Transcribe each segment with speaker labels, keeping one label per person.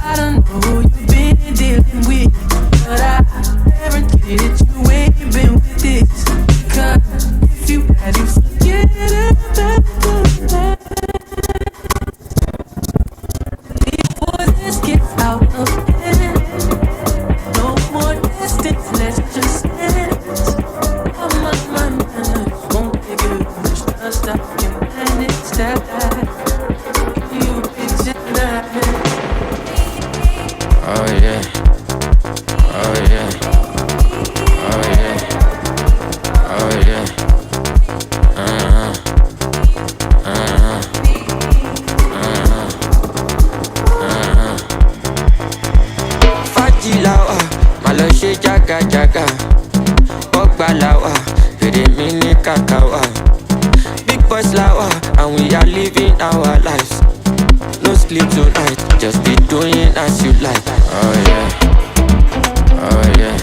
Speaker 1: I don't know who you've been dealing with, but I ṣe jaga jaga. Ọgbà làwà, fèrè mi ní kàkàwà. Big boys làwà, and we are living our lives. No sleep tonight, just be doing as you like. Oh yeah, oh yeah,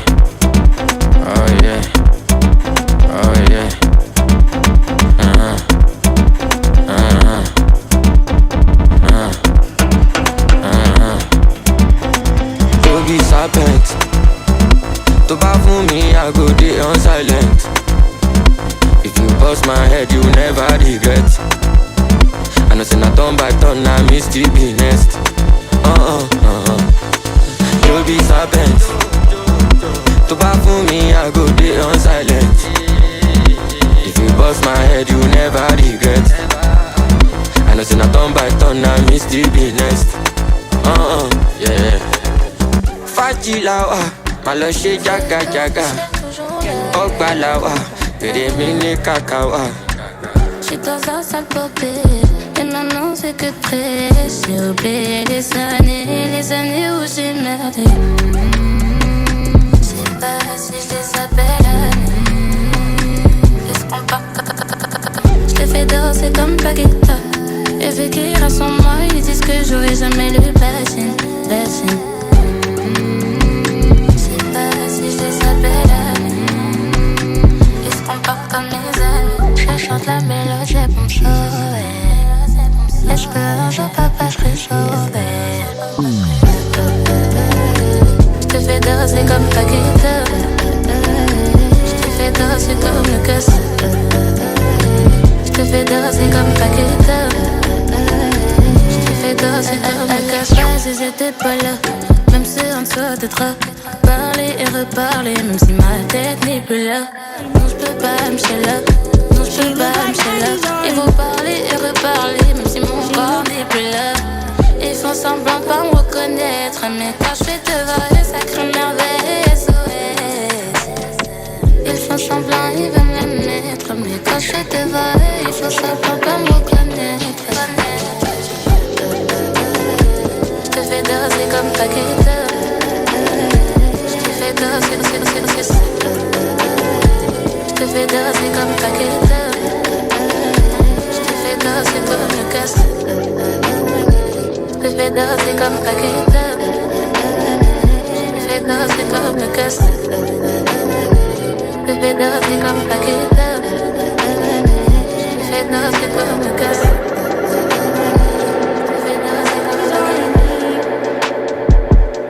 Speaker 1: oh yeah, oh yeah. To be serpent, to bá fún mi, I go dey on silent. If you bust my head, you never regret. I know say na turn by turn, na me still be next. To be serpent, to bá fún mi, I go dey on silent. If you bust my head, you never regret. I know say na turn by turn, na me still be next. Yeah. Fájì làwà, má lọ ṣe jaga jaga. Ọgbà làwà, fèrè mi ní kàkàwà.
Speaker 2: J'suis dans un sale popé, et maintenant c'est que près. J'ai oublié les années où j'ai merdé. J'sais pas si je les appelle années. Qu'est-ce qu'on parle? J'les fais danser comme Paquita. Et vu qu'ils rassemblent moi, ils disent que j'aurais jamais le platine. J'sais pas si je les appelle années. Ils se comportent comme mes amis. Je chante la mélodie pour me sauver. Est-ce que un jour papa serait sauvé? J'te fais danser comme Paquita. J'te fais danser comme le casse. J'te fais danser comme Paquita. J'te fais danser comme le casse. Si j'étais pas là, même si en dessous de trop. Parler et reparler, même si ma tête n'est plus là. Non, j'peux pas me là. Non, j'peux pas me là. Ils vont parler et reparler, même si mon corps n'est plus là. Ils font semblant de pas me reconnaître, mais quand j'fais devant eux, ça crée merveille SOS. Ils font semblant, ils veulent me mettre, mais quand j'fais devant eux, ils font semblant de pas me reconnaître. J'te fais danser comme Paquita. J'te fais danser. J'te fais danser comme Paquita. J'te fais danser comme le casse. J'te fais danser comme Paquita. J'te fais danser comme le casse. J'te fais danser comme Paquita. J'te fais danser comme le casse.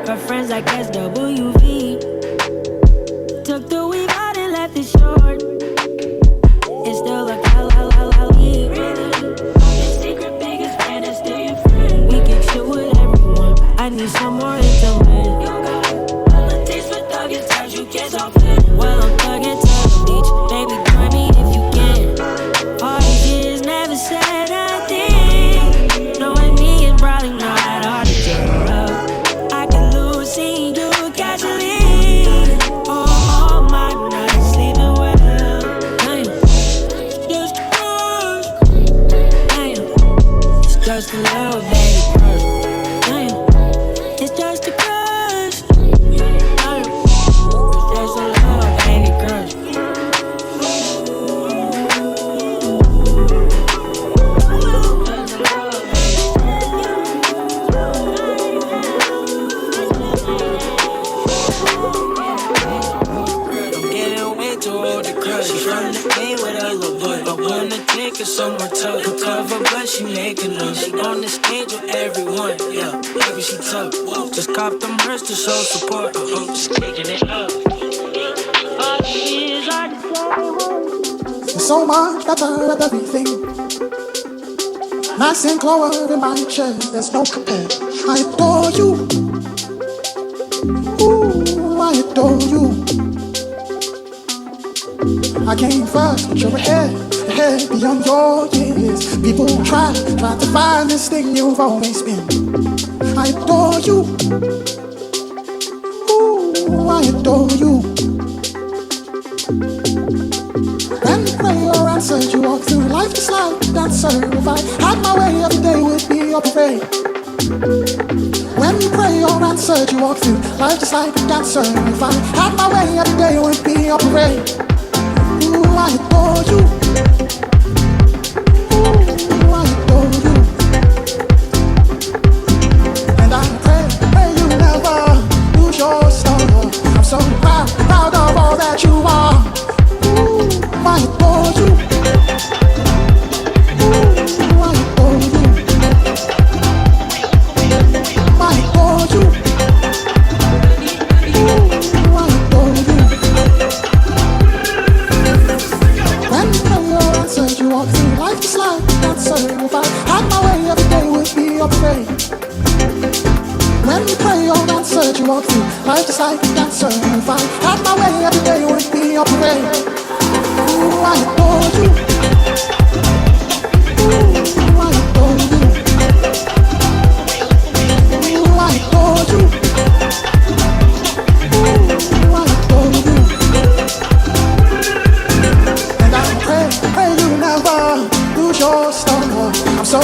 Speaker 3: Her friends like SWV took the weave out and left it short. It's still like L-L-L-L-E. Secret biggest fan is still your friend. We kick shit with everyone. I need some more intimate. You got all the taste for thugging times you get off it. Well, I'm thugging to the beach. Baby, join me if you can. All these years never said a thing. Knowing me is probably not hard to get up. I can lose seeing you casually. All my nights sleeping well. Damn, just a crush. Damn, it's just a little baby crush. Damn, it's just a crush. Damn, it's just a little baby crush. She from the A with a little boy, but wanna take her somewhere tough. No cover, but she making love. She on the stage with everyone, yeah. Baby, she tough. Just cop the merch to show support. I hope she's taking it up. All the years are the same.
Speaker 4: So much better at everything. Nice and clover in my chest, there's no compare. I adore you. Ooh, I adore you. I came first, but you're ahead beyond your years. People try to find this thing you've always been. I adore you. Ooh, I adore you. When you pray or answer, you walk through life just like a dancer. If I had my way, every day would be your parade. When you pray or answered, you walk through life just like a dancer. If I had my way, every day would be a parade. Ooh, I adore you. Ooh, I adore you. And I pray you never lose your soul. I'm so proud of all that you are. Ooh, I adore you. Ooh, I adore you. I adore you. Ooh, I adore you. When your answers, you walk through life just like a dancer. If I had my way, every day would be a parade. When you pray, your answers, you walk through life just like a dancer. If I had my way, every day would be a parade. Ooh, I adore you. Ooh, I adore you. Ooh, I adore you. Ooh, I adore you. And I pray you never lose your star. I'm so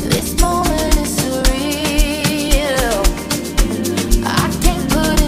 Speaker 2: This moment is surreal. I can't put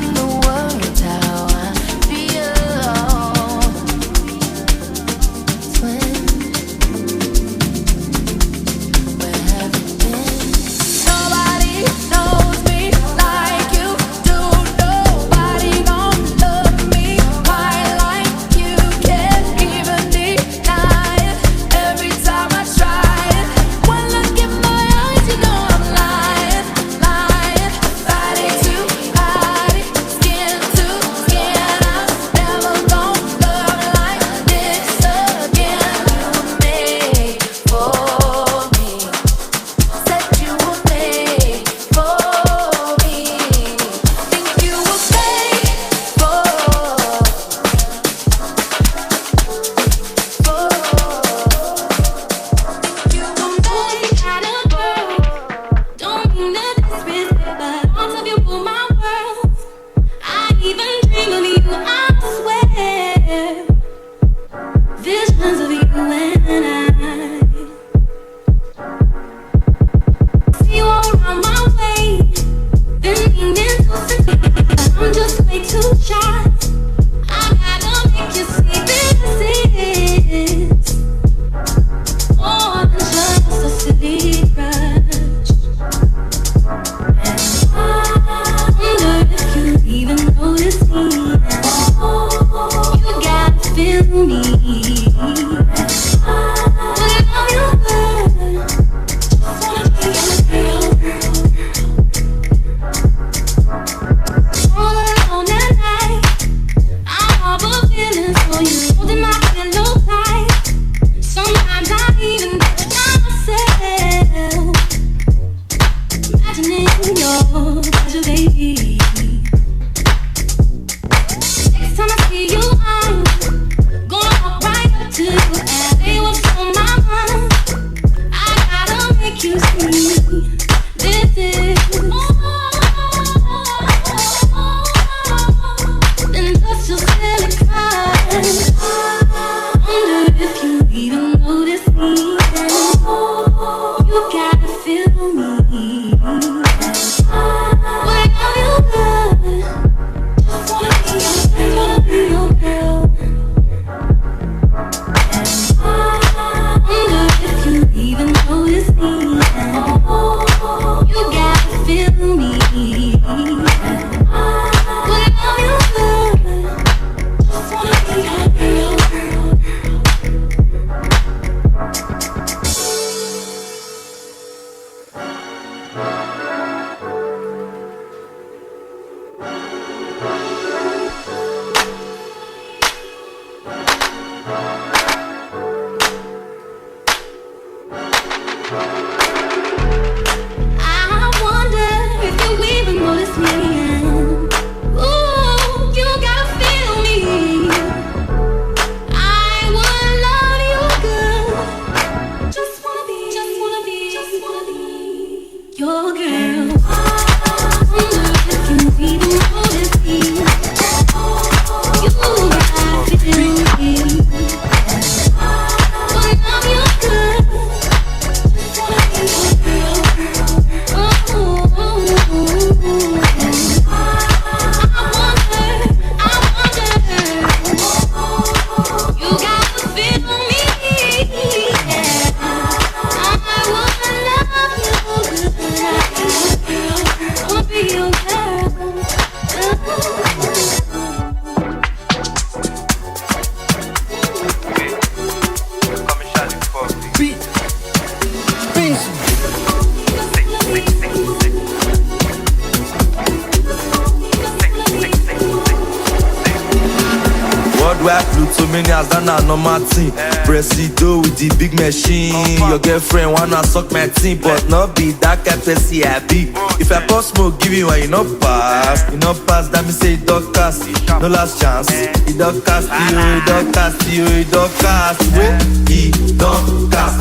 Speaker 5: Manias, that na normal thing. Presido with the big machine. Your girlfriend wanna suck my team, but not be that kind person I be. If I pour smoke, give you one, you not pass. You not pass, that me say it don't cast. No last chance. It don't cast you, it don't cast you, it don't cast. Wait, it don't cast.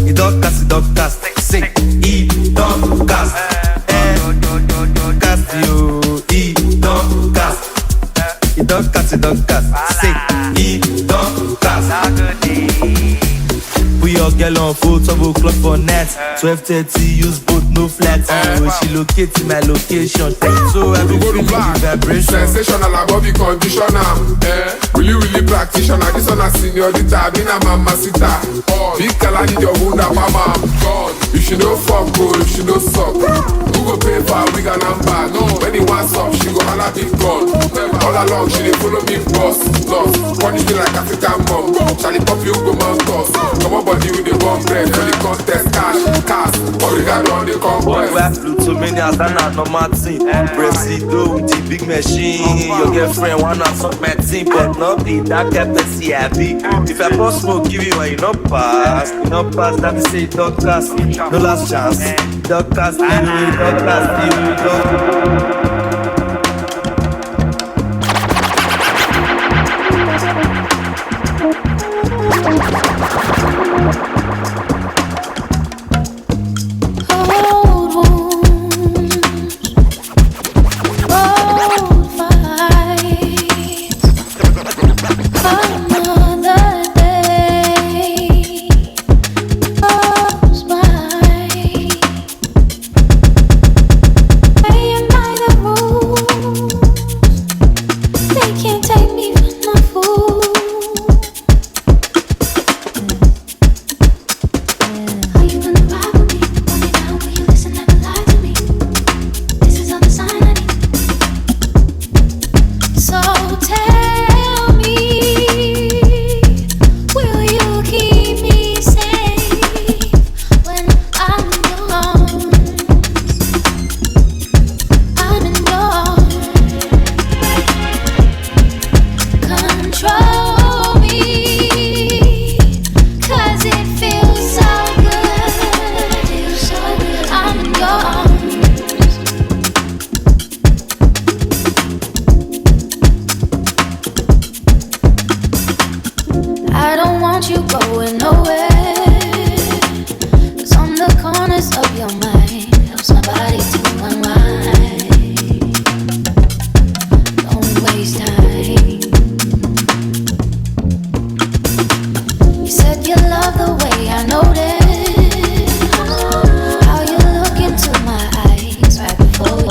Speaker 5: It don't cast, it don't cast. Say, it don't cast. Cast you, it don't cast. It don't cast, it don't cast. Say, it don't cast. We all get on full 12 o'clock for net. 12:30, use both, no flats. She locate in my location. So I be feeling the vibration.
Speaker 6: Sensational above the conditioner. Really practitioner. This one a seniorita. I mean a mamacita. Big girl, I need your wound up, mama. God, if she no fuck, go, if she no suck. Who go pay for a wig and number? No, when he wants up, she go holla big God. All along, she dey follow me boss. Punish me like African mom. Charlie pop you go man toss. Come on, body with the one bread. For the contest, cash. Obrigado on the conquest.
Speaker 5: We have to many as that na normal thing. Presido with the big machine. Your girlfriend wanna suck my team, but not be that kind of CIB. If I pour smoke, give you one, you not pass. You not pass, that me say it don't cast. No last chance. Don't cast you, don't cast you, don't.
Speaker 2: want you going nowhere. 'Cause on the corners of your mind helps my body to unwind. Don't waste time. You said you love the way I noticed how you look into my eyes right before we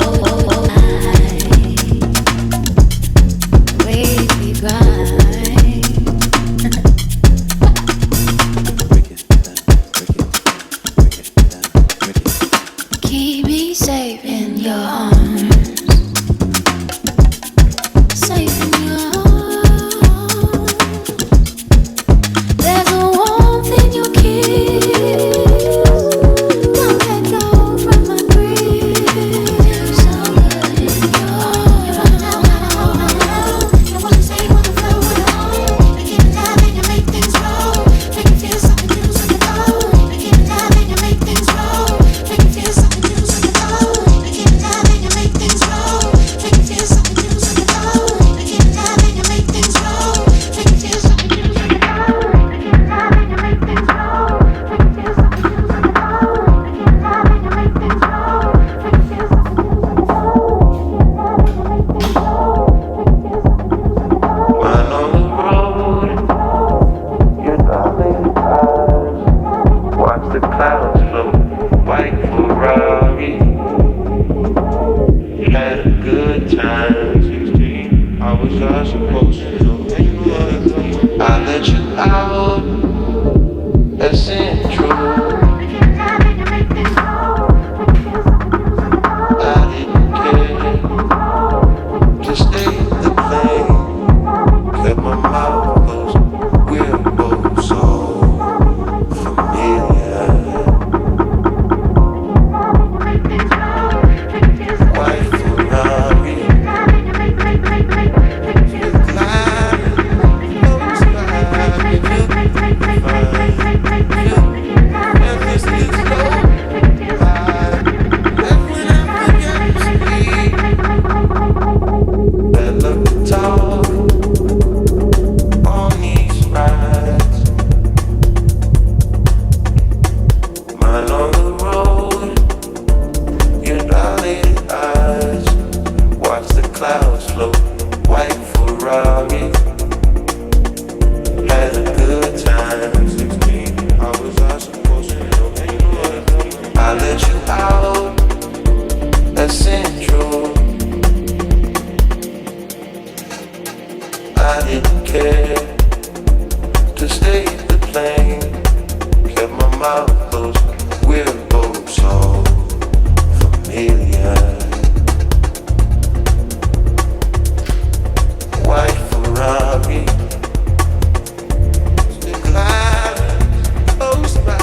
Speaker 2: keep me safe in your arms. Safe in your arms. There's a warmth in your kiss. Don't let go from my grip. So good in your arms.
Speaker 7: You wanna stay on the floor with home. Make it love and you make things roll. Make it feel something new, something cold. Make it love and you make things roll. Make it feel something new, something cold. Make it love and you make things roll. Make it feel something new, something cold. Make it love and you make things roll. Make it feel something new, something cold. Make it love and you make things roll. Make it feel something new, something cold. Make it love and you make things roll. Make it feel something new, something cold.
Speaker 8: Man on the road, your darling eyes. Watch the clouds float, white Ferrari. Had a good time, 16. How was I supposed to know? I let you out, that's intro. I didn't care to stay the plane. Kept my mouth closed, we're both so familiar. White Ferrari, with glide, close by, you fine. This is slow ride. That's when I forget to speak. That look tall on these rides. Mine on the road, your dilated eyes. Watch the clouds float, white Ferrari. Had a good time, 16. How was I supposed to know? I let you out, that's central. I didn't care to stay the plane. Kept my mouth closed, we're both so familiar. White Ferrari, still gliding close by,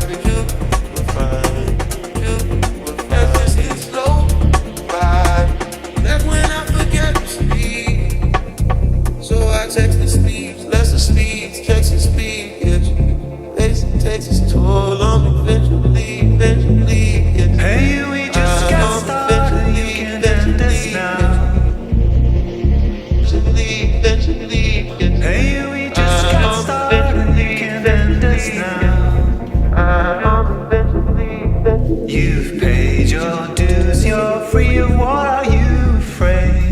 Speaker 8: but you were fine. You were fine. This is slow ride. That's when I forget to speak. So I text the speeds, less the speeds, checks the speed, yes. Basic takes its toll on me eventually, yes.
Speaker 9: Hey, we just got started, you can end this now.
Speaker 8: Eventually, yes.
Speaker 9: Hey, we just got started, you can end this now. You've paid your dues, you're free of what are you afraid?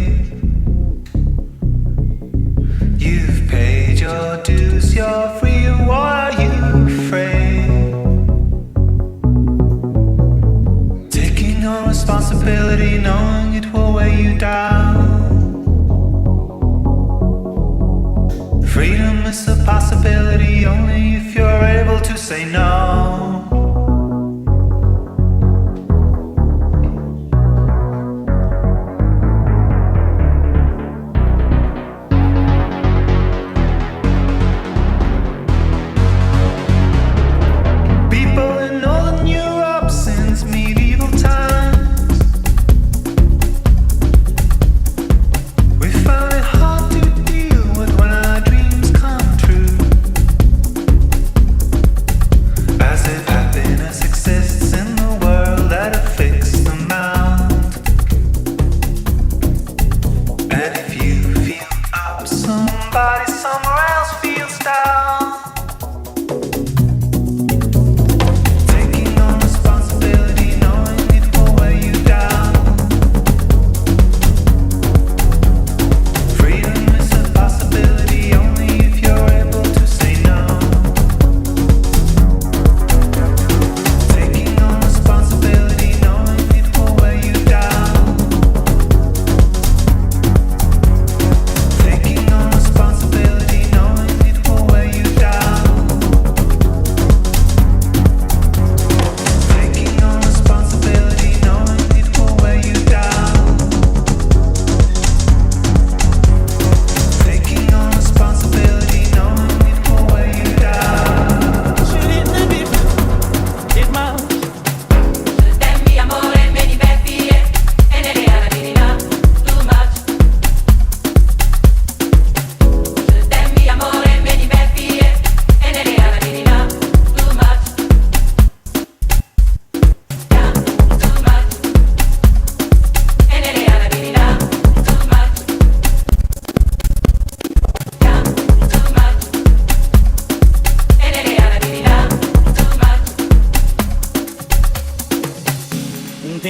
Speaker 9: You've paid your dues, you're free of what are you afraid? Taking on responsibility, knowing it will weigh you down. Freedom is a possibility only if you're able to say no. People in Northern Europe since medieval times, we found it hard to deal with when our dreams come true. As it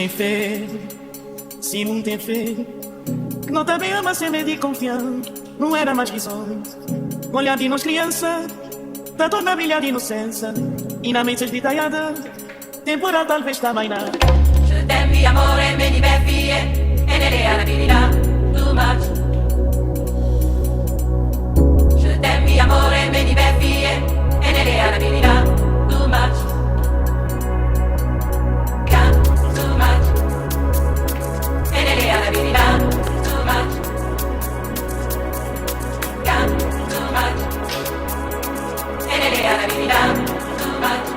Speaker 10: tem feito, se não tem feito. Não também ama ser meio de confiança, não era mais visões. Olhar de nós criança, tá toda a brilhar de inocência. E na mente esditaiada, temporal talvez também não.
Speaker 11: Je t'aime, amore, me divertie, e nelle arabilità, too much. Je t'aime, amore, me divertie, e nelle arabilità, too much. Too much. E nelle arabilità, too much. Too much. E nelle arabilità, too much.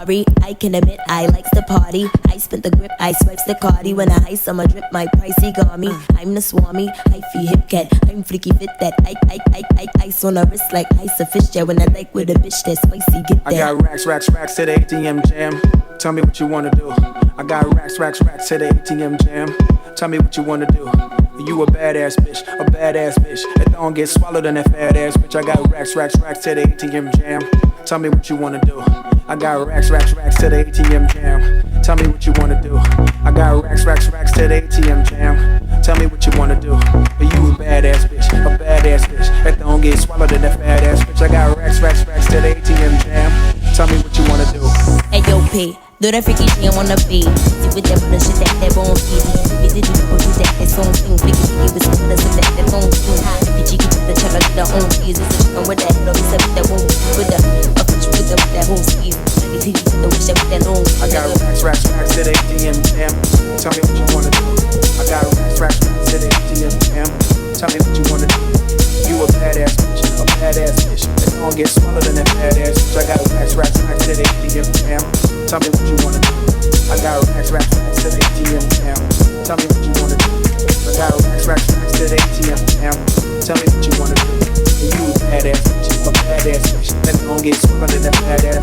Speaker 12: Rari. I can admit I likes the party. I spent the grip, I swipes the cardi. When I ice, I'ma drip my pricey garmy. I'm the swami, I feel hip cat. I'm freaky fit that. Ice on a wrist like ice a fish jet. When I like with a bitch that's spicy, get that.
Speaker 10: I got racks to the ATM jam. Tell me what you wanna do. I got racks to the ATM jam. Tell me what you wanna do. You a badass bitch. It don't get swallowed in that fat ass bitch. I got racks to the ATM jam. Tell me what you wanna do. I got racks to the ATM jam. Tell me what you wanna do. I got racks to the ATM jam. Tell me what you wanna do. You a badass bitch. That don't get swallowed in that fat ass bitch. I got racks to the ATM jam. Tell me what you wanna do.
Speaker 12: Hey yo, P, do that freaky shit on the beat. See with that bullshit that won't feed. Busy do that song thing. Freaky with some of the that won't do. Bitchy get the check out the own fees. It's a chicken with that head of except that won't with the a bitch with that whole scheme. The wish that with that long.
Speaker 10: I got racks to the ATM jam. Tell me what you wanna do. I got racks to the ATM jam. Tell me what you wanna do. You a badass bitch. That don't get swallowed in that fat ass bitch. I got racks to the ATM jam. Tell me what you wanna do. I got racks to the ATM jam. Tell me what you wanna do. I got racks to the ATM jam. Tell me what you wanna do. You a badass bitch. That don't get swallowed in that fat ass.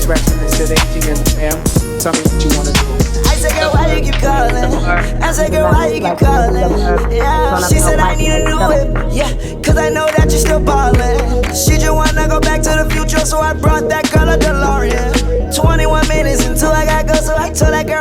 Speaker 10: Racks to the ATM jam. Tell me what you wanna do.
Speaker 13: I said, girl, why you keep calling? I said, girl, why you keep calling? Yeah, she said I need a new whip. Yeah, cause I know that you're still ballin'. She just wanna go back to the future, so I brought that girl a DeLorean. 21 minutes until I got go, so I told that girl